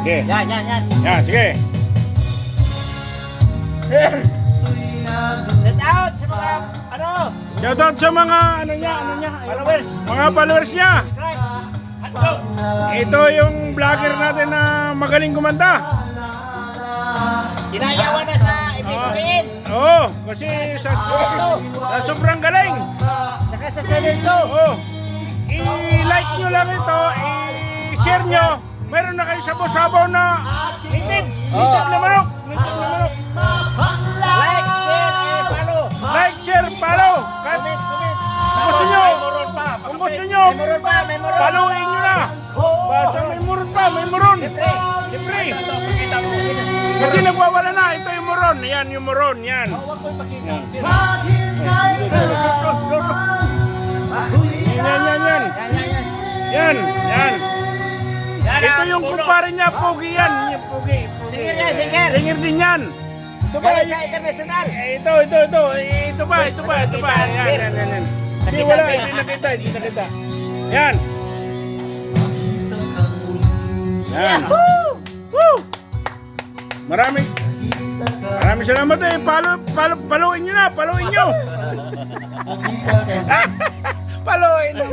Sige. Yan. Yan, sige. Shout out sa mga, ano, Shoutout sa mga, ano niya, followers. mga followers niya. Subscribe. Hello. Ito yung vlogger natin na magaling kumanta. Ginayawan na sa ABS-CBN. Oo, kasi sa sobrang galing. Saka sa channel ko. Oo. I-like nyo lang ito, i-share nyo. Meron na kayo sabaw-sabaw na native na manok. Like, share, and follow. Like, share, follow. Kahit Comment. kung gusto nyo, May moron. followin nyo na. Basta may muron pa, may muron. Siyempre. Siyempre. Kasi nagwawala na, ito yung muron. Yan, yung muron, yan. Yan. Yan. Yan. Ito yung kumpare niya, Pogi yan. Yung Pogi. Singer yan, singer. Singer din yan. Ito ba? Galing sa international. Ito ba? Yan. Hindi nakita. Yan. Yan. Woo! Maraming salamat eh. Paluin nyo na. Paluin nyo. Paluin na.